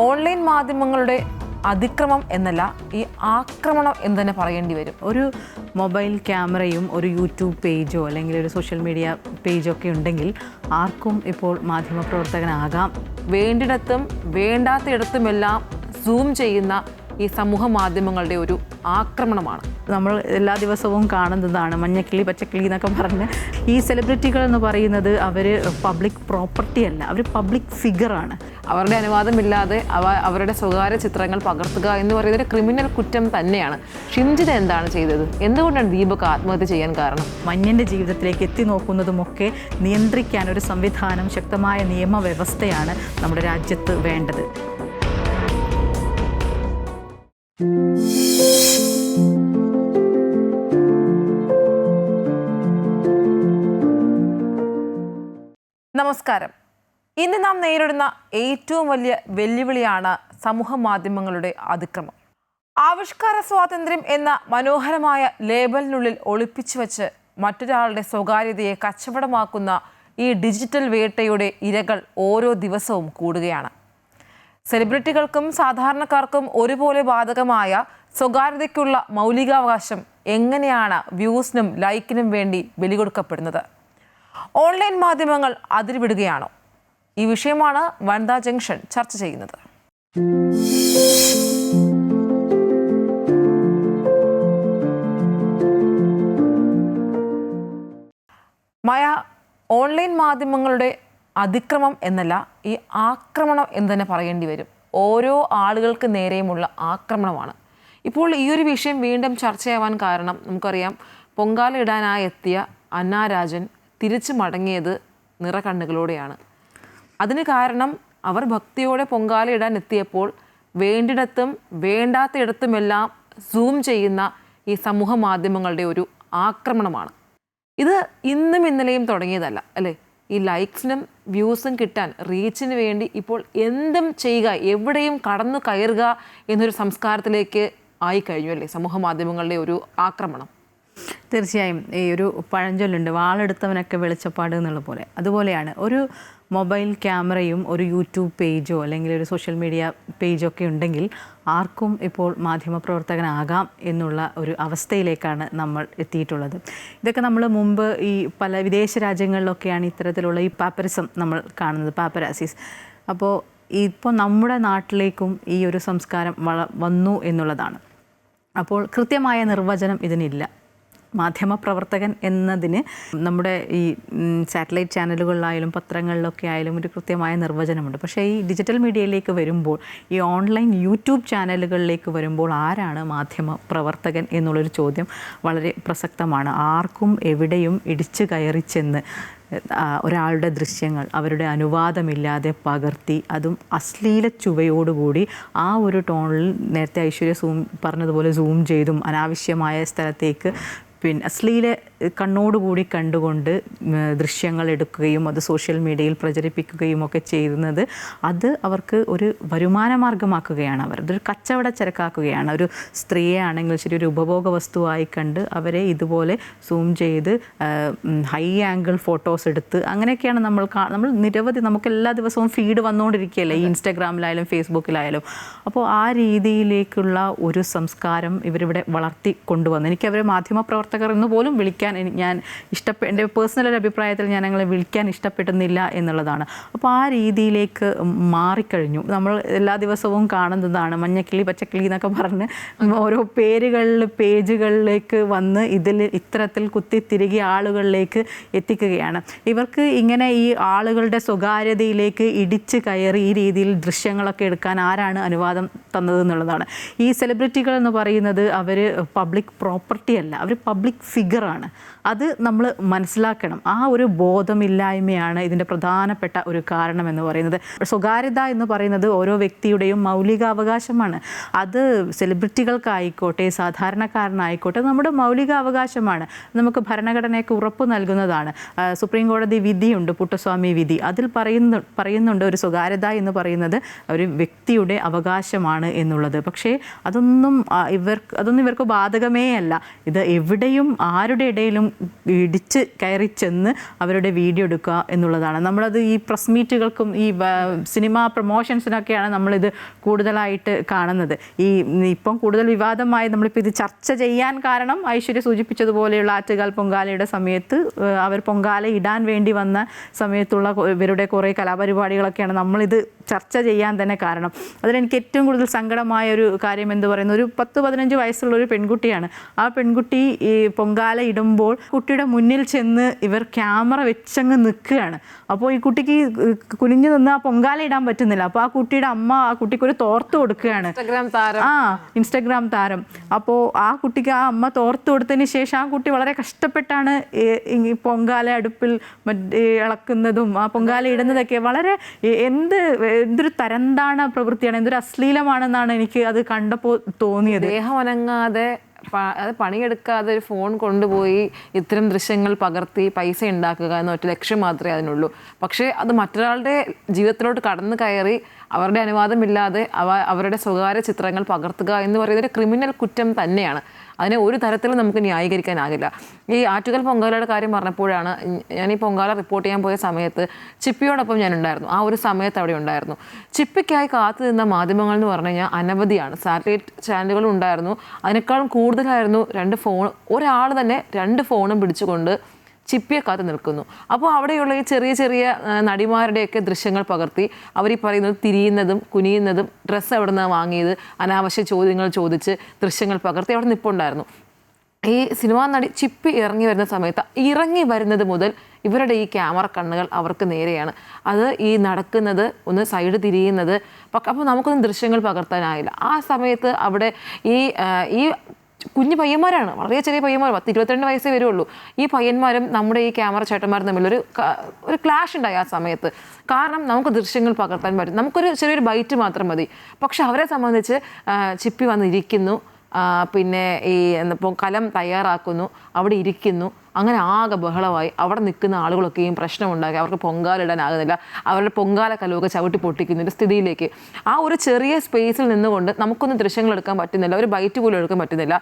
Online മാധ്യമങ്ങളുടെ അതിക്രമം എന്നല്ല, ഈ ആക്രമണം എന്ന് തന്നെ പറയേണ്ടി വരും. ഒരു മൊബൈൽ ക്യാമറയും ഒരു യൂട്യൂബ് പേജോ അല്ലെങ്കിൽ ഒരു സോഷ്യൽ മീഡിയ പേജോ ഒക്കെ ഉണ്ടെങ്കിൽ ആർക്കും ഇപ്പോൾ മാധ്യമപ്രവർത്തകനാകാം. വേണ്ടിടത്തും വേണ്ടാത്തയിടത്തുമെല്ലാം സൂം ചെയ്യുന്ന ഈ സമൂഹ മാധ്യമങ്ങളുടെ ഒരു ആക്രമണമാണ്. നമ്മൾ എല്ലാ ദിവസവും കാണുന്നതാണ് മഞ്ഞക്കിളി പച്ചക്കിളി എന്നൊക്കെ പറഞ്ഞ്. ഈ സെലിബ്രിറ്റികൾ എന്ന് പറയുന്നത് അവർ പബ്ലിക് പ്രോപ്പർട്ടി അല്ല, അവർ പബ്ലിക് ഫിഗറാണ്. അവരുടെ അനുവാദമില്ലാതെ അവരുടെ സ്വകാര്യ ചിത്രങ്ങൾ പകർത്തുക എന്ന് പറയുന്നത് ഒരു ക്രിമിനൽ കുറ്റം തന്നെയാണ്. ഷിംജിത എന്താണ് ചെയ്തത്? എന്തുകൊണ്ടാണ് ദീപക് ആത്മഹത്യ ചെയ്യാൻ കാരണം? മഞ്ഞൻ്റെ ജീവിതത്തിലേക്ക് എത്തി നോക്കുന്നതുമൊക്കെ നിയന്ത്രിക്കാൻ ഒരു സംവിധാനം, ശക്തമായ നിയമവ്യവസ്ഥയാണ് നമ്മുടെ രാജ്യത്ത് വേണ്ടത്. നമസ്കാരം. ഇന്ന് നാം നേരിടുന്ന ഏറ്റവും വലിയ വെല്ലുവിളിയാണ് സമൂഹ മാധ്യമങ്ങളുടെ അതിക്രമം. ആവിഷ്കാര സ്വാതന്ത്ര്യം എന്ന മനോഹരമായ ലേബലിനുള്ളിൽ ഒളിപ്പിച്ചു വെച്ച് മറ്റൊരാളുടെ സ്വകാര്യതയെ കച്ചവടമാക്കുന്ന ഈ ഡിജിറ്റൽ വേട്ടയുടെ ഇരകൾ ഓരോ ദിവസവും കൂടുകയാണ്. സെലിബ്രിറ്റികൾക്കും സാധാരണക്കാർക്കും ഒരുപോലെ ബാധകമായ സ്വകാര്യതയ്ക്കുള്ള മൗലികാവകാശം എങ്ങനെയാണ് വ്യൂസിനും ലൈക്കിനും വേണ്ടി ബലികൊടുക്കപ്പെടുന്നത്? ഓൺലൈൻ മാധ്യമങ്ങൾ അതിരുവിടുകയാണോ? ഈ വിഷയമാണ് വനിതാ ജംഗ്ഷൻ ചർച്ച ചെയ്യുന്നത്. മായ, ഓൺലൈൻ മാധ്യമങ്ങളുടെ അതിക്രമം എന്നല്ല, ഈ ആക്രമണം എന്ന് തന്നെ പറയേണ്ടി വരും. ഓരോ ആളുകൾക്ക് നേരെയുമുള്ള ആക്രമണമാണ്. ഇപ്പോൾ ഈ ഒരു വിഷയം വീണ്ടും ചർച്ചയാവാൻ കാരണം നമുക്കറിയാം, പൊങ്കാല ഇടാനായി എത്തിയ അന്ന രാജൻ തിരിച്ചു മടങ്ങിയത് നിറകണ്ണുകളോടെയാണ്. അതിന് കാരണം അവർ ഭക്തിയോടെ പൊങ്കാല ഇടാൻ എത്തിയപ്പോൾ വേണ്ടിടത്തും വേണ്ടാത്തയിടത്തുമെല്ലാം സൂം ചെയ്യുന്ന ഈ സമൂഹ മാധ്യമങ്ങളുടെ ഒരു ആക്രമണമാണ്. ഇത് ഇന്നും ഇന്നലെയും തുടങ്ങിയതല്ല, അല്ലേ? ഈ ലൈക്സിനും വ്യൂസും കിട്ടാൻ, റീച്ചിന് വേണ്ടി ഇപ്പോൾ എന്തും ചെയ്യുക, എവിടെയും കടന്നു കയറുക എന്നൊരു സംസ്കാരത്തിലേക്ക് ആയിക്കഴിഞ്ഞു, അല്ലേ സമൂഹ മാധ്യമങ്ങളുടെ ഒരു ആക്രമണം? തീർച്ചയായും. ഈ ഒരു പഴഞ്ചൊല്ലുണ്ട്, വാളെടുത്തവനൊക്കെ വെളിച്ചപ്പാട് എന്നുള്ള പോലെ. അതുപോലെയാണ്. ഒരു മൊബൈൽ ക്യാമറയും ഒരു യൂട്യൂബ് പേജോ അല്ലെങ്കിൽ ഒരു സോഷ്യൽ മീഡിയ പേജോ ഒക്കെ ഉണ്ടെങ്കിൽ ആർക്കും ഇപ്പോൾ മാധ്യമപ്രവർത്തകനാകാം എന്നുള്ള ഒരു അവസ്ഥയിലേക്കാണ് നമ്മൾ എത്തിയിട്ടുള്ളത്. ഇതൊക്കെ നമ്മൾ മുമ്പ് ഈ പല വിദേശ രാജ്യങ്ങളിലൊക്കെയാണ് ഇത്തരത്തിലുള്ള ഈ പാപ്പറിസം നമ്മൾ കാണുന്നത്, പാപ്പരാസീസ്. അപ്പോൾ ഇപ്പോൾ നമ്മുടെ നാട്ടിലേക്കും ഈ ഒരു സംസ്കാരം വന്നു എന്നുള്ളതാണ്. അപ്പോൾ കൃത്യമായ നിർവചനം ഇതിനില്ല. മാധ്യമപ്രവർത്തകൻ എന്നതിന് നമ്മുടെ ഈ സാറ്റലൈറ്റ് ചാനലുകളിലായാലും പത്രങ്ങളിലൊക്കെ ആയാലും ഒരു കൃത്യമായ നിർവചനമുണ്ട്. പക്ഷേ ഈ ഡിജിറ്റൽ മീഡിയയിലേക്ക് വരുമ്പോൾ, ഈ ഓൺലൈൻ യൂട്യൂബ് ചാനലുകളിലേക്ക് വരുമ്പോൾ ആരാണ് മാധ്യമപ്രവർത്തകൻ എന്നുള്ളൊരു ചോദ്യം വളരെ പ്രസക്തമാണ്. ആർക്കും എവിടെയും ഇടിച്ചു കയറി ചെന്ന് ഒരാളുടെ ദൃശ്യങ്ങൾ അവരുടെ അനുവാദമില്ലാതെ പകർത്തി, അതും അശ്ലീല ചുവയോടുകൂടി ആ ഒരു ടോണിൽ, നേരത്തെ ഐശ്വര്യ പറഞ്ഞതുപോലെ സൂം ചെയ്തും അനാവശ്യമായ സ്ഥലത്തേക്ക് അശ്ലീല കണ്ണോടുകൂടി കണ്ടുകൊണ്ട് ദൃശ്യങ്ങൾ എടുക്കുകയും അത് സോഷ്യൽ മീഡിയയിൽ പ്രചരിപ്പിക്കുകയും ഒക്കെ ചെയ്യുന്നത്, അത് അവർക്ക് ഒരു വരുമാന മാർഗമാക്കുകയാണ്. അതൊരു കച്ചവട ചരക്കാക്കുകയാണ്. ഒരു സ്ത്രീയെ ആണെങ്കിൽ ശരി, ഒരു ഉപഭോഗ വസ്തുവായി കണ്ട് അവരെ ഇതുപോലെ സൂം ചെയ്ത് ഹൈ ആംഗിൾ ഫോട്ടോസ് എടുത്ത് അങ്ങനെയൊക്കെയാണ് നമ്മൾ നിരവധി, നമുക്ക് എല്ലാ ദിവസവും ഫീഡ് വന്നുകൊണ്ടിരിക്കുകയല്ലേ, ഈ ഇൻസ്റ്റാഗ്രാമിലായാലും ഫേസ്ബുക്കിലായാലും. അപ്പോൾ ആ രീതിയിലേക്കുള്ള ഒരു സംസ്കാരം ഇവരിവിടെ വളർത്തി കൊണ്ടുവന്നു. എനിക്ക് അവരെ മാധ്യമപ്രവർത്തകർ എന്ന് പോലും വിളിക്കാൻ ഞാൻ എൻ്റെ പേഴ്സണൽ ഒരു അഭിപ്രായത്തിൽ ഞാൻ ഞങ്ങളെ വിളിക്കാൻ ഇഷ്ടപ്പെടുന്നില്ല എന്നുള്ളതാണ്. അപ്പോൾ ആ രീതിയിലേക്ക് മാറിക്കഴിഞ്ഞു. നമ്മൾ എല്ലാ ദിവസവും കാണുന്നതാണ് മഞ്ഞക്കിളി പച്ചക്കിളി എന്നൊക്കെ പറഞ്ഞ് ഓരോ പേജുകളിലേക്ക് വന്ന് ഇത്തരത്തിൽ കുത്തിത്തിരികെ ആളുകളിലേക്ക് എത്തിക്കുകയാണ്. ഇവർക്ക് ഇങ്ങനെ ഈ ആളുകളുടെ സ്വകാര്യതയിലേക്ക് ഇടിച്ച് കയറി ഈ രീതിയിൽ ദൃശ്യങ്ങളൊക്കെ എടുക്കാൻ ആരാണ് അനുവാദം തന്നത് എന്നുള്ളതാണ്. ഈ സെലിബ്രിറ്റികൾ എന്ന് പറയുന്നത് അവർ പബ്ലിക് പ്രോപ്പർട്ടി അല്ല, അവർ പബ്ലിക് ഫിഗറാണ്. അത് നമ്മൾ മനസ്സിലാക്കണം. ആ ഒരു ബോധമില്ലായ്മയാണ് ഇതിൻ്റെ പ്രധാനപ്പെട്ട ഒരു കാരണമെന്ന് പറയുന്നത്. സ്വകാര്യത എന്ന് പറയുന്നത് ഓരോ വ്യക്തിയുടെയും മൗലികാവകാശമാണ്. അത് സെലിബ്രിറ്റികൾക്കായിക്കോട്ടെ സാധാരണക്കാരനായിക്കോട്ടെ നമ്മുടെ മൗലികാവകാശമാണ്. നമുക്ക് ഭരണഘടനയ്ക്ക് ഉറപ്പ് നൽകുന്നതാണ്. സുപ്രീം സുപ്രീം കോടതി വിധിയുണ്ട്, പുട്ടസ്വാമി വിധി. അതിൽ പറയുന്നുണ്ട് ഒരു സ്വകാര്യത എന്ന് പറയുന്നത് ഒരു വ്യക്തിയുടെ അവകാശമാണ് എന്നുള്ളത്. പക്ഷേ അതൊന്നും ഇവർക്ക് ബാധകമേ അല്ല. ഇത് എവിടെയും ആരുടെ ഇടയിലും ഇടിച്ച് കയറി ചെന്ന് അവരുടെ വീഡിയോ എടുക്കുക എന്നുള്ളതാണ്. നമ്മളത് ഈ പ്രസ് മീറ്റുകൾക്കും ഈ സിനിമ പ്രൊമോഷൻസിനൊക്കെയാണ് നമ്മളിത് കൂടുതലായിട്ട് കാണുന്നത്. ഇപ്പം കൂടുതൽ വിവാദമായി നമ്മളിപ്പോൾ ഇത് ചർച്ച ചെയ്യാൻ കാരണം ഐശ്വര്യ സൂചിപ്പിച്ചതുപോലെയുള്ള ആറ്റുകാൽ പൊങ്കാലയുടെ സമയത്ത് അവർ പൊങ്കാല ഇടാൻ വേണ്ടി വന്ന സമയത്തുള്ള ഇവരുടെ കുറേ കലാപരിപാടികളൊക്കെയാണ് നമ്മളിത് ചർച്ച ചെയ്യാൻ തന്നെ കാരണം. അതിലെനിക്ക് ഏറ്റവും കൂടുതൽ സങ്കടമായ ഒരു കാര്യം എന്ന് പറയുന്നത്, ഒരു 10-15 വയസ്സുള്ള ഒരു പെൺകുട്ടിയാണ്. ആ പെൺകുട്ടി ഈ പൊങ്കാല ഇടുമ്പോൾ കുട്ടിയുടെ മുന്നിൽ ചെന്ന് ഇവർ ക്യാമറ വെച്ചങ്ങ് നിൽക്കുകയാണ്. അപ്പോൾ ഈ കുട്ടിക്ക് കുനിഞ്ഞു നിന്ന് ആ പൊങ്കാല ഇടാൻ പറ്റുന്നില്ല. അപ്പോൾ ആ കുട്ടിയുടെ അമ്മ ആ കുട്ടിക്കൊരു തോർത്ത് കൊടുക്കുകയാണ്. ഇൻസ്റ്റഗ്രാം താരം. അപ്പോൾ ആ കുട്ടിക്ക് ആ അമ്മ തോർത്ത് കൊടുത്തതിന് ശേഷം ആ കുട്ടി വളരെ കഷ്ടപ്പെട്ടാണ് ഈ പൊങ്കാല അടുപ്പിൽ ഇളക്കുന്നതും ആ പൊങ്കാല ഇടുന്നതൊക്കെ. വളരെ എന്തൊരു തരംതാണ പ്രവൃത്തിയാണ്, എന്തൊരു അശ്ലീലമാണെന്നാണ് എനിക്ക് അത് കണ്ടപ്പോൾ തോന്നിയത്. ദേഹം അനങ്ങാതെ അത് പണിയെടുക്കാതെ ഒരു ഫോൺ കൊണ്ടുപോയി ഇത്തരം ദൃശ്യങ്ങൾ പകർത്തി പൈസ ഉണ്ടാക്കുക എന്ന ഒറ്റ ലക്ഷ്യം മാത്രമേ അതിനുള്ളൂ. പക്ഷേ അത് മറ്റൊരാളുടെ ജീവിതത്തിലോട്ട് കടന്നു കയറി അവരുടെ അനുവാദമില്ലാതെ അവരുടെ സ്വകാര്യ ചിത്രങ്ങൾ പകർത്തുക എന്ന് പറയുന്നത് ക്രിമിനൽ കുറ്റം തന്നെയാണ്. അതിനെ ഒരു തരത്തിലും നമുക്ക് ന്യായീകരിക്കാനാകില്ല. ഈ ആറ്റുകാൽ പൊങ്കാലയുടെ കാര്യം പറഞ്ഞപ്പോഴാണ് ഞാൻ ഈ പൊങ്കാല റിപ്പോർട്ട് ചെയ്യാൻ പോയ സമയത്ത് ചിപ്പിയോടൊപ്പം ഞാൻ ഉണ്ടായിരുന്നു. ആ ഒരു സമയത്ത് അവിടെ ഉണ്ടായിരുന്നു. ചിപ്പിക്കായി കാത്തു നിന്ന മാധ്യമങ്ങൾ എന്ന് പറഞ്ഞു കഴിഞ്ഞാൽ അനവധിയാണ്. സാറ്റലൈറ്റ് ചാനലുകളും ഉണ്ടായിരുന്നു. അതിനേക്കാളും കൂടുതലായിരുന്നു 2 ഫോൺ, ഒരാൾ തന്നെ 2 ഫോണും പിടിച്ചുകൊണ്ട് ചിപ്പിയെ കാത്ത് നിൽക്കുന്നു. അപ്പോൾ അവിടെയുള്ള ഈ ചെറിയ ചെറിയ നടിമാരുടെയൊക്കെ ദൃശ്യങ്ങൾ പകർത്തി അവർ ഈ പറയുന്നത് തിരിയുന്നതും കുനിയുന്നതും ഡ്രസ്സ് എവിടെ നിന്നാണ് വാങ്ങിയത്, അനാവശ്യ ചോദ്യങ്ങൾ ചോദിച്ച് ദൃശ്യങ്ങൾ പകർത്തി അവിടെ നിൽപ്പുണ്ടായിരുന്നു. ഈ സിനിമാ നടി ചിപ്പി ഇറങ്ങി വരുന്ന സമയത്ത് ഇറങ്ങി വരുന്നത് മുതൽ ഇവരുടെ ഈ ക്യാമറ കണ്ണുകൾ അവർക്ക് നേരെയാണ്. അത് ഈ നടക്കുന്നത്, ഒന്ന് സൈഡ് തിരിയുന്നത്, അപ്പോൾ നമുക്കൊന്നും ദൃശ്യങ്ങൾ പകർത്താനായില്ല. ആ സമയത്ത് അവിടെ ഈ കുഞ്ഞു പയ്യന്മാരാണ്, വളരെ ചെറിയ പയ്യന്മാർ, 10-22 വയസ്സേ വരുള്ളൂ. ഈ പയ്യന്മാരും നമ്മുടെ ഈ ക്യാമറ ചേട്ടന്മാരും തമ്മിലൊരു ക്ലാഷ് ഉണ്ടായി ആ സമയത്ത്. കാരണം നമുക്ക് ദൃശ്യങ്ങൾ പകർത്താൻ പറ്റും, നമുക്കൊരു ചെറിയൊരു ബൈറ്റ് മാത്രം മതി. പക്ഷെ അവരെ സംബന്ധിച്ച് ചിപ്പി വന്നിരിക്കുന്നു, പിന്നെ ഈ കലം തയ്യാറാക്കുന്നു, അവിടെ ഇരിക്കുന്നു, അങ്ങനെ ആകെ ബഹളമായി. അവിടെ നിൽക്കുന്ന ആളുകളൊക്കെയും പ്രശ്നമുണ്ടാക്കി. അവർക്ക് പൊങ്കാലിടാനാകുന്നില്ല, അവരുടെ പൊങ്കാല കലമൊക്കെ ചവിട്ടി പൊട്ടിക്കുന്ന ഒരു സ്ഥിതിയിലേക്ക്. ആ ഒരു ചെറിയ സ്പേസിൽ നിന്നുകൊണ്ട് നമുക്കൊന്നും ദൃശ്യങ്ങൾ എടുക്കാൻ പറ്റുന്നില്ല, ഒരു ബൈറ്റ് പോലും എടുക്കാൻ പറ്റുന്നില്ല.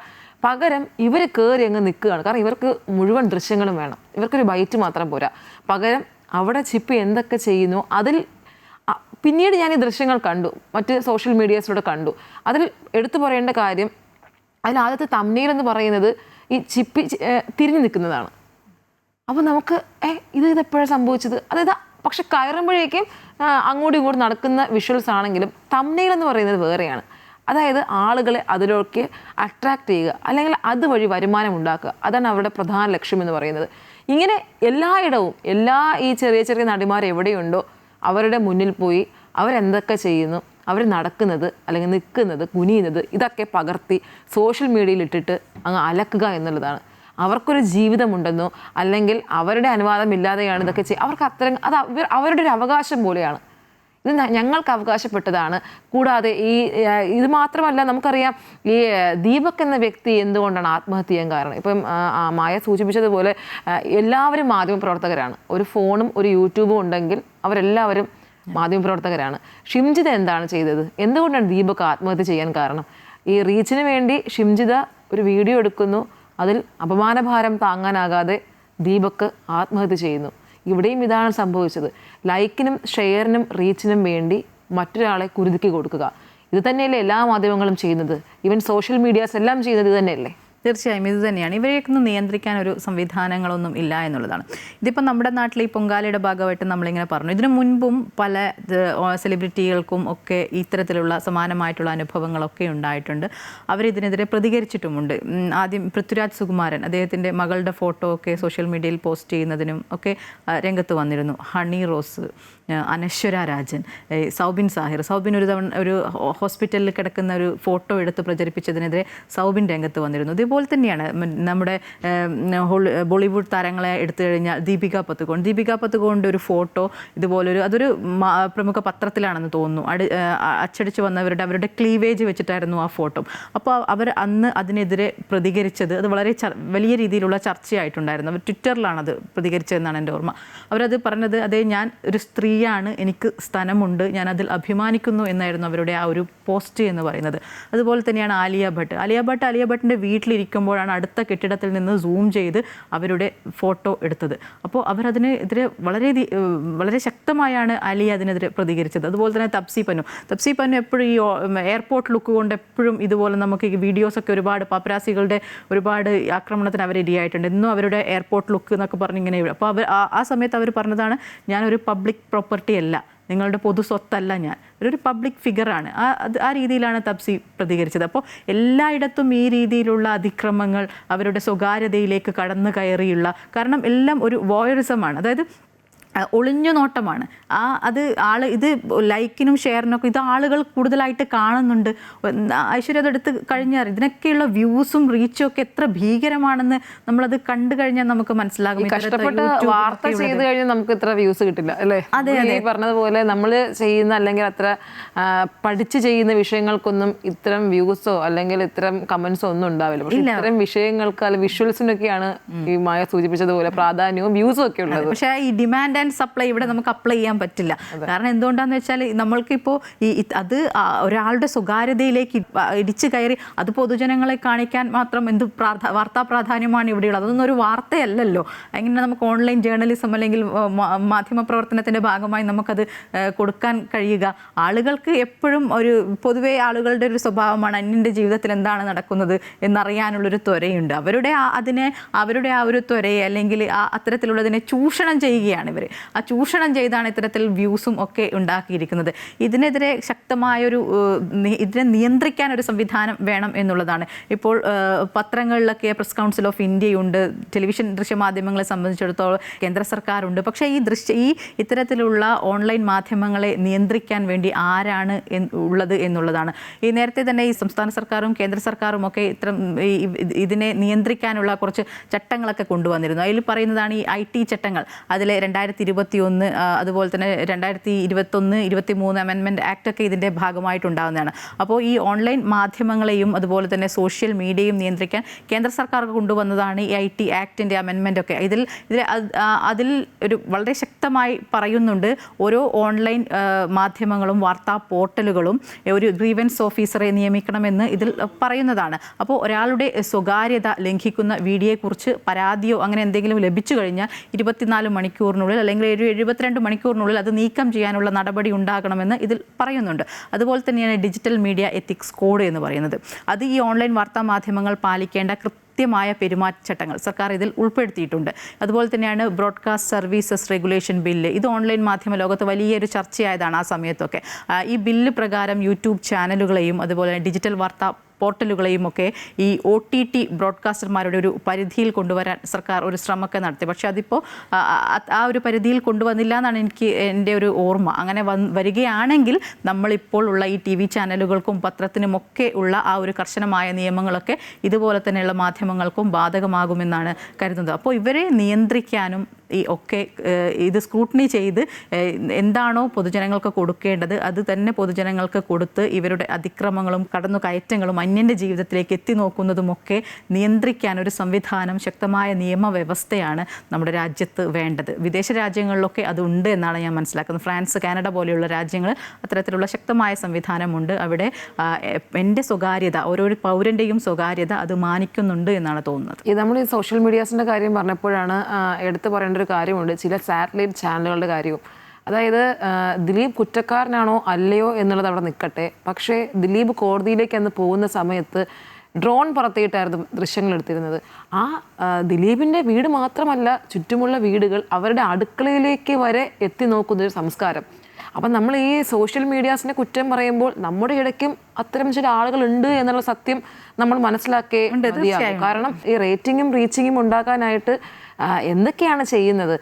പകരം ഇവർ കയറി അങ്ങ് നിൽക്കുകയാണ്. കാരണം ഇവർക്ക് മുഴുവൻ ദൃശ്യങ്ങളും വേണം, ഇവർക്കൊരു ബൈറ്റ് മാത്രം പോരാ. പകരം അവിടെ ചിപ്പി എന്തൊക്കെ ചെയ്യുന്നു അതിൽ പിന്നീട് ഞാൻ ഈ ദൃശ്യങ്ങൾ കണ്ടു, മറ്റ് സോഷ്യൽ മീഡിയാസിലൂടെ കണ്ടു. അതിൽ എടുത്തു പറയേണ്ട കാര്യം, അതിൽ ആദ്യത്തെ തംബ്നെയിൽ എന്ന് പറയുന്നത് ഈ ചിപ്പി തിരിഞ്ഞു നിൽക്കുന്നതാണ്. അപ്പോൾ നമുക്ക് ഇതെപ്പോഴാണ് സംഭവിച്ചത്, അതായത് പക്ഷെ കയറുമ്പോഴേക്കും അങ്ങോട്ടും ഇങ്ങോട്ടും നടക്കുന്ന വിഷ്വൽസ് ആണെങ്കിലും തംബ്നെയിൽ എന്ന് പറയുന്നത് വേറെയാണ്. അതായത് ആളുകളെ അതിലേക്ക് അട്രാക്റ്റ് ചെയ്യുക, അല്ലെങ്കിൽ അതുവഴി വരുമാനം ഉണ്ടാക്കുക. അതാണ് അവരുടെ പ്രധാന ലക്ഷ്യം എന്ന് പറയുന്നത്. ഇങ്ങനെ എല്ലായിടവും ഈ ചെറിയ ചെറിയ നടിമാർ എവിടെയുണ്ടോ അവരുടെ മുന്നിൽ പോയി അവരെന്തൊക്കെ ചെയ്യുന്നു, അവർ നടക്കുന്നത് അല്ലെങ്കിൽ നിൽക്കുന്നത്, കുനിയുന്നത്, ഇതൊക്കെ പകർത്തി സോഷ്യൽ മീഡിയയിൽ ഇട്ടിട്ട് അങ്ങ് അലക്കുക എന്നുള്ളതാണ്. അവർക്കൊരു ജീവിതമുണ്ടെന്നോ അല്ലെങ്കിൽ അവരുടെ അനുവാദമില്ലാതെയാണ് ഇതൊക്കെ അവർക്ക് അത് അവരുടെ ഒരു അവകാശം പോലെയാണ്. ഇത് ഞങ്ങൾക്ക് അവകാശപ്പെട്ടതാണ്. കൂടാതെ ഇത് മാത്രമല്ല, നമുക്കറിയാം ഈ ദീപക് എന്ന വ്യക്തി എന്തുകൊണ്ടാണ് ആത്മഹത്യ ചെയ്യാൻ കാരണം. ഇപ്പം മായ സൂചിപ്പിച്ചതുപോലെ എല്ലാവരും മാധ്യമപ്രവർത്തകരാണ്. ഒരു ഫോണും ഒരു യൂട്യൂബും ഉണ്ടെങ്കിൽ അവരെല്ലാവരും മാധ്യമപ്രവർത്തകരാണ്. ഷിംജിത എന്താണ് ചെയ്തത്? എന്തുകൊണ്ടാണ് ദീപക് ആത്മഹത്യ ചെയ്യാൻ കാരണം? ഈ റീച്ചിന് വേണ്ടി ഷിംജിത ഒരു വീഡിയോ എടുക്കുന്നു, അതിൽ അപമാനഭാരം താങ്ങാനാകാതെ ദീപക് ആത്മഹത്യ ചെയ്യുന്നു. ഇവിടെയും ഇതാണ് സംഭവിച്ചത്. ലൈക്കിനും ഷെയറിനും റീച്ചിനും വേണ്ടി മറ്റൊരാളെ കുരുതിക്ക് കൊടുക്കുക. ഇത് തന്നെയല്ലേ എല്ലാ മാധ്യമങ്ങളും ചെയ്യുന്നത്? ഈവൻ സോഷ്യൽ മീഡിയാസ് എല്ലാം ചെയ്യുന്നത് ഇത് തന്നെയല്ലേ? തീർച്ചയായും ഇത് തന്നെയാണ്. ഇവരെയൊന്നും നിയന്ത്രിക്കാൻ ഒരു സംവിധാനങ്ങളൊന്നും ഇല്ല എന്നുള്ളതാണ്. ഇതിപ്പോൾ നമ്മുടെ നാട്ടിൽ ഈ പൊങ്കാലയുടെ ഭാഗമായിട്ട് നമ്മളിങ്ങനെ പറഞ്ഞു. ഇതിനു മുൻപും പല സെലിബ്രിറ്റികൾക്കും ഒക്കെ ഇത്തരത്തിലുള്ള സമാനമായിട്ടുള്ള അനുഭവങ്ങളൊക്കെ ഉണ്ടായിട്ടുണ്ട്. അവരിതിനെതിരെ പ്രതികരിച്ചിട്ടുമുണ്ട്. ആദ്യം പൃഥ്വിരാജ് സുകുമാരൻ അദ്ദേഹത്തിൻ്റെ മകളുടെ ഫോട്ടോ ഒക്കെ സോഷ്യൽ മീഡിയയിൽ പോസ്റ്റ് ചെയ്യുന്നതിനും ഒക്കെ രംഗത്ത് വന്നിരുന്നു. ഹണി റോസ്, അനശ്വര രാജൻ, സൗബിൻ സാഹിർ. സൗബിൻ ഒരു ഹോസ്പിറ്റലിൽ കിടക്കുന്ന ഒരു ഫോട്ടോ എടുത്ത് പ്രചരിപ്പിച്ചതിനെതിരെ സൗബിൻ രംഗത്ത് വന്നിരുന്നു. ഇതുപോലെ അതുപോലെ തന്നെയാണ് നമ്മുടെ ബോളിവുഡ് താരങ്ങളെ എടുത്തു കഴിഞ്ഞാൽ ദീപിക പത്തുകോണിൻ്റെ ഒരു ഫോട്ടോ ഇതുപോലൊരു അതൊരു പ്രമുഖ പത്രത്തിലാണെന്ന് തോന്നുന്നു അച്ചടിച്ച് വന്നവരുടെ അവരുടെ ക്ലീവേജ് വെച്ചിട്ടായിരുന്നു ആ ഫോട്ടോ. അപ്പോൾ അവർ അന്ന് അതിനെതിരെ പ്രതികരിച്ചത് അത് വളരെ വലിയ രീതിയിലുള്ള ചർച്ചയായിട്ടുണ്ടായിരുന്നു. അവർ ട്വിറ്ററിലാണ് അത് പ്രതികരിച്ചതെന്നാണ് എൻ്റെ ഓർമ്മ. അവരത് പറഞ്ഞത് അതേ ഞാൻ ഒരു സ്ത്രീയാണ്, എനിക്ക് സ്ഥലമുണ്ട്, ഞാൻ അതിൽ അഭിമാനിക്കുന്നു എന്നായിരുന്നു അവരുടെ ആ ഒരു പോസ്റ്റ് എന്ന് പറയുന്നത്. അതുപോലെ തന്നെയാണ് ആലിയ ഭട്ടിൻ്റെ വീട്ടിലിരിക്കുമ്പോഴാണ് അടുത്ത കെട്ടിടത്തിൽ നിന്ന് സൂം ചെയ്ത് അവരുടെ ഫോട്ടോ എടുത്തത്. അപ്പോൾ അവരതിനെതിരെ വളരെ ശക്തമായാണ് ആലിയ അതിനെതിരെ പ്രതികരിച്ചത്. അതുപോലെ തന്നെ തപ്സി പന്നു എപ്പോഴും ഈ എയർപോർട്ട് ലുക്ക് കൊണ്ട് എപ്പോഴും ഇതുപോലെ നമുക്ക് ഈ വീഡിയോസൊക്കെ ഒരുപാട് പാപ്പരാസികളുടെ ഒരുപാട് ആക്രമണത്തിന് അവർ ഇരയായിട്ടുണ്ട്. ഇന്നും അവരുടെ എയർപോർട്ട് ലുക്ക് എന്നൊക്കെ പറഞ്ഞിങ്ങനെ. അപ്പോൾ ആ സമയത്ത് അവർ പറഞ്ഞതാണ്, ഞാനൊരു പബ്ലിക് പ്രോപ്പർട്ടി അല്ല, നിങ്ങളുടെ പൊതു സ്വത്തല്ല, ഞാൻ ഒരു പബ്ലിക് ഫിഗറാണ്. ആ രീതിയിലാണ് തപ്സി പ്രതികരിച്ചത്. അപ്പോൾ എല്ലായിടത്തും ഈ രീതിയിലുള്ള അതിക്രമങ്ങൾ അവരുടെ സ്വകാര്യതയിലേക്ക് കടന്നു കയറിയുള്ള, കാരണം എല്ലാം ഒരു വോയറിസമാണ്, അതായത് ഒളിഞ്ഞു നോട്ടമാണ്. ഇത് ലൈക്കിനും ഷെയറിനൊക്കെ ഇത് ആളുകൾ കൂടുതലായിട്ട് കാണുന്നുണ്ട്. ഐശ്വര്യ അതെടുത്ത് കഴിഞ്ഞാൽ ഇതിനൊക്കെയുള്ള വ്യൂസും റീച്ചും ഒക്കെ എത്ര ഭീകരമാണെന്ന് നമ്മളത് കണ്ടു കഴിഞ്ഞാൽ നമുക്ക് മനസ്സിലാകും. കഷ്ടപ്പെട്ട് വാർത്ത ചെയ്ത് കഴിഞ്ഞാൽ നമുക്ക് ഇത്ര വ്യൂസ് കിട്ടില്ല അല്ലേ? അതെ, പറഞ്ഞതുപോലെ നമ്മൾ ചെയ്യുന്ന അല്ലെങ്കിൽ അത്ര പഠിച്ച് ചെയ്യുന്ന വിഷയങ്ങൾക്കൊന്നും ഇത്തരം വ്യൂസോ അല്ലെങ്കിൽ ഇത്തരം കമന്റ്സോ ഒന്നും ഉണ്ടാവില്ല. പക്ഷെ ഇത്തരം വിഷയങ്ങൾക്ക് അല്ലെങ്കിൽ വിഷ്വൽസിനൊക്കെയാണ് ഈ മായ സൂചിപ്പിച്ചതുപോലെ പ്രാധാന്യവും വ്യൂസും ഒക്കെ ഉള്ളത്. പക്ഷേ ഈ ഡിമാൻഡ് സപ്ലൈ ഇവിടെ നമുക്ക് അപ്ലൈ ചെയ്യാൻ പറ്റില്ല. കാരണം എന്തുകൊണ്ടാന്ന് വെച്ചാൽ നമ്മൾക്കിപ്പോൾ അത് ഒരാളുടെ സ്വകാര്യതയിലേക്ക് ഇടിച്ചു കയറി അത് പൊതുജനങ്ങളെ കാണിക്കാൻ മാത്രം എന്ത് വാർത്താ പ്രാധാന്യമാണ് ഇവിടെയുള്ളത്? അതൊന്നും ഒരു വാർത്തയല്ലല്ലോ. എങ്ങനെ നമുക്ക് ഓൺലൈൻ ജേർണലിസം അല്ലെങ്കിൽ മാധ്യമപ്രവർത്തനത്തിൻ്റെ ഭാഗമായി നമുക്കത് കൊടുക്കാൻ കഴിയുക? ആളുകൾക്ക് എപ്പോഴും പൊതുവേ ആളുകളുടെ ഒരു സ്വഭാവമാണ് അന്യൻ്റെ ജീവിതത്തിൽ എന്താണ് നടക്കുന്നത് എന്നറിയാനുള്ളൊരു ത്വരയുണ്ട്. അവരുടെ ആ ഒരു ത്വരയെ അല്ലെങ്കിൽ അത്തരത്തിലുള്ളതിനെ ചൂഷണം ചെയ്യുകയാണ് ഇവർ. ആ ചൂഷണം ചെയ്താണ് ഇത്തരത്തിൽ വ്യൂസും ഒക്കെ ഉണ്ടാക്കിയിരിക്കുന്നത്. ഇതിനെതിരെ ഇതിനെ നിയന്ത്രിക്കാൻ ഒരു സംവിധാനം വേണം എന്നുള്ളതാണ്. ഇപ്പോൾ പത്രങ്ങളിലൊക്കെ പ്രസ് കൗൺസിൽ ഓഫ് ഇന്ത്യയുണ്ട്, ടെലിവിഷൻ ദൃശ്യമാധ്യമങ്ങളെ സംബന്ധിച്ചിടത്തോളം കേന്ദ്ര സർക്കാരുണ്ട്. പക്ഷേ ഈ ഇത്തരത്തിലുള്ള ഓൺലൈൻ മാധ്യമങ്ങളെ നിയന്ത്രിക്കാൻ വേണ്ടി ആരാണ് ഉള്ളത് എന്നുള്ളതാണ്. ഈ നേരത്തെ തന്നെ ഈ സംസ്ഥാന സർക്കാരും കേന്ദ്ര സർക്കാരും ഒക്കെ ഇതിനെ നിയന്ത്രിക്കാനുള്ള കുറച്ച് ചട്ടങ്ങളൊക്കെ കൊണ്ടുവന്നിരുന്നു. അതിൽ പറയുന്നതാണ് ഈ IT ചട്ടങ്ങൾ. അതിൽ 2021 അതുപോലെ തന്നെ 2021-23 അമെൻമെൻറ്റ് ആക്ട് ഒക്കെ ഇതിൻ്റെ ഭാഗമായിട്ടുണ്ടാകുന്നതാണ്. അപ്പോൾ ഈ ഓൺലൈൻ മാധ്യമങ്ങളെയും അതുപോലെ തന്നെ സോഷ്യൽ മീഡിയയും നിയന്ത്രിക്കാൻ കേന്ദ്ര സർക്കാർ കൊണ്ടുവന്നതാണ് ഈ IT ആക്ടിൻ്റെ അമെൻമെൻ്റ് ഒക്കെ. അതിൽ ഒരു വളരെ ശക്തമായി പറയുന്നുണ്ട്, ഓരോ ഓൺലൈൻ മാധ്യമങ്ങളും വാർത്താ പോർട്ടലുകളും ഒരു ഗ്രീവൻസ് ഓഫീസറെ നിയമിക്കണമെന്ന് ഇതിൽ പറയുന്നതാണ്. അപ്പോൾ ഒരാളുടെ സ്വകാര്യത ലംഘിക്കുന്ന വീഡിയോയെക്കുറിച്ച് പരാതിയോ അങ്ങനെ എന്തെങ്കിലും ലഭിച്ചു കഴിഞ്ഞാൽ 24 മണിക്കൂറിനുള്ളിൽ അല്ലെങ്കിൽ 72 മണിക്കൂറിനുള്ളിൽ അത് നീക്കം ചെയ്യാനുള്ള നടപടി ഉണ്ടാകണമെന്ന് ഇതിൽ പറയുന്നുണ്ട്. അതുപോലെ തന്നെയാണ് ഡിജിറ്റൽ മീഡിയ എത്തിക്സ് കോഡ് എന്ന് പറയുന്നത്. അത് ഈ ഓൺലൈൻ വാർത്താ മാധ്യമങ്ങൾ പാലിക്കേണ്ട കൃത്യമായ പെരുമാറ്റച്ചട്ടങ്ങൾ സർക്കാർ ഇതിൽ ഉൾപ്പെടുത്തിയിട്ടുണ്ട്. അതുപോലെ തന്നെയാണ് ബ്രോഡ്കാസ്റ്റ് സർവീസസ് റെഗുലേഷൻ ബില്ല്. ഇത് ഓൺലൈൻ മാധ്യമ ലോകത്ത് വലിയൊരു ചർച്ചയായതാണ് ആ സമയത്തൊക്കെ. ഈ ബില്ല് പ്രകാരം യൂട്യൂബ് ചാനലുകളെയും അതുപോലെ ഡിജിറ്റൽ വാർത്താ പോർട്ടലുകളെയും ഒക്കെ ഈ OTT ബ്രോഡ്കാസ്റ്റർമാരുടെ ഒരു പരിധിയിൽ കൊണ്ടുവരാൻ സർക്കാർ ഒരു ശ്രമമൊക്കെ നടത്തി. പക്ഷേ അതിപ്പോൾ ആ ഒരു പരിധിയിൽ കൊണ്ടുവന്നില്ല എന്നാണ് എൻ്റെ ഒരു ഓർമ്മ. അങ്ങനെ വരികയാണെങ്കിൽ നമ്മളിപ്പോൾ ഉള്ള ഈ TV ചാനലുകൾക്കും പത്രത്തിനുമൊക്കെ ഉള്ള ആ ഒരു കർശനമായ നിയമങ്ങളൊക്കെ ഇതുപോലെ തന്നെയുള്ള മാധ്യമങ്ങൾക്കും ബാധകമാകുമെന്നാണ് കരുതുന്നത്. അപ്പോൾ ഇവരെ നിയന്ത്രിക്കാനും ഇത് സ്ക്രൂട്ടിനി ചെയ്ത് എന്താണോ പൊതുജനങ്ങൾക്ക് കൊടുക്കേണ്ടത് അത് തന്നെ പൊതുജനങ്ങൾക്ക് കൊടുത്ത് ഇവരുടെ അതിക്രമങ്ങളും കടന്നുകയറ്റങ്ങളും അന്യൻ്റെ ജീവിതത്തിലേക്ക് എത്തി നോക്കുന്നതുമൊക്കെ നിയന്ത്രിക്കാൻ ഒരു സംവിധാനം, ശക്തമായ നിയമവ്യവസ്ഥയാണ് നമ്മുടെ രാജ്യത്ത് വേണ്ടത്. വിദേശ രാജ്യങ്ങളിലൊക്കെ അതുണ്ട് എന്നാണ് ഞാൻ മനസ്സിലാക്കുന്നത്. ഫ്രാൻസ്, കാനഡ പോലെയുള്ള രാജ്യങ്ങൾ അത്തരത്തിലുള്ള ശക്തമായ സംവിധാനമുണ്ട്. അവിടെ എൻ്റെ സ്വകാര്യത, ഓരോ പൗരൻ്റെയും സ്വകാര്യത അത് മാനിക്കുന്നുണ്ട് എന്നാണ് തോന്നുന്നത്. നമ്മൾ ഈ സോഷ്യൽ മീഡിയാസിൻ്റെ കാര്യം പറഞ്ഞപ്പോഴാണ് എടുത്തു പറയേണ്ട ഒരു കാര്യമുണ്ട്, ചില സാറ്റലൈറ്റ് ചാനലുകളുടെ കാര്യവും. അതായത് ദിലീപ് കുറ്റക്കാരനാണോ അല്ലയോ എന്നുള്ളത് അവിടെ നിൽക്കട്ടെ, പക്ഷേ ദിലീപ് കോടതിയിലേക്ക് അന്ന് പോകുന്ന സമയത്ത് ഡ്രോൺ പറത്തിയിട്ടായിരുന്നു ദൃശ്യങ്ങൾ എടുത്തിരുന്നത്. ദിലീപിൻ്റെ വീട് മാത്രമല്ല, ചുറ്റുമുള്ള വീടുകൾ, അവരുടെ അടുക്കളയിലേക്ക് വരെ എത്തി നോക്കുന്നൊരു സംസ്കാരം. അപ്പം നമ്മൾ ഈ സോഷ്യൽ മീഡിയാസിനെ കുറ്റം പറയുമ്പോൾ നമ്മുടെ ഇടയ്ക്കും അത്തരം ചില ആളുകളുണ്ട് എന്നുള്ള സത്യം നമ്മൾ മനസ്സിലാക്കേ മതിയാകും. കാരണം ഈ റേറ്റിങ്ങും റീച്ചിങ്ങും ഉണ്ടാക്കാനായിട്ട് എന്തൊക്കെയാണ് ചെയ്യുന്നത്?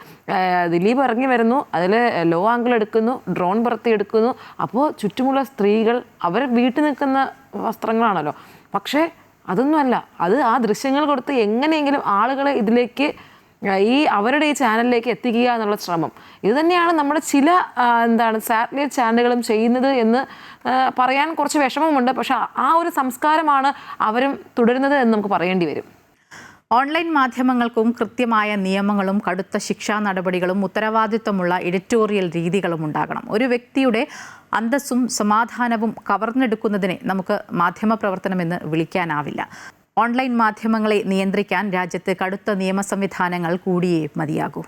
ദിലീപ് ഇറങ്ങി വരുന്നു, അതിൽ ലോ ആംഗിൾ എടുക്കുന്നു, ഡ്രോൺ പറത്തി എടുക്കുന്നു. അപ്പോൾ ചുറ്റുമുള്ള സ്ത്രീകൾ അവർ വീട്ടിൽ നിൽക്കുന്ന വസ്ത്രങ്ങളാണല്ലോ, പക്ഷേ അതൊന്നുമല്ല, അത് ആ ദൃശ്യങ്ങൾ കൊടുത്ത് എങ്ങനെയെങ്കിലും ആളുകളെ ഇതിലേക്ക് അവരുടെ ഈ ചാനലിലേക്ക് എത്തിക്കുക എന്നുള്ള ശ്രമം ഇത് തന്നെയാണ് നമ്മുടെ ചില സാറ്റലൈറ്റ് ചാനലുകളും ചെയ്യുന്നത് എന്ന് പറയാൻ കുറച്ച് വിഷമമുണ്ട്. പക്ഷെ ആ ഒരു സംസ്കാരമാണ് അവരും തുടരുന്നത് എന്ന് നമുക്ക് പറയേണ്ടി വരും. ഓൺലൈൻ മാധ്യമങ്ങൾക്കും കൃത്യമായ നിയമങ്ങളും കടുത്ത ശിക്ഷാ നടപടികളും ഉത്തരവാദിത്വമുള്ള എഡിറ്റോറിയൽ രീതികളും ഉണ്ടാകണം. ഒരു വ്യക്തിയുടെ അന്തസ്സും സമാധാനവും കവർന്നെടുക്കുന്നതിനെ നമുക്ക് മാധ്യമപ്രവർത്തനമെന്ന് വിളിക്കാനാവില്ല. ഓൺലൈൻ മാധ്യമങ്ങളെ നിയന്ത്രിക്കാൻ രാജ്യത്ത് കടുത്ത നിയമ സംവിധാനങ്ങൾ കൂടിയേ മതിയാകൂ.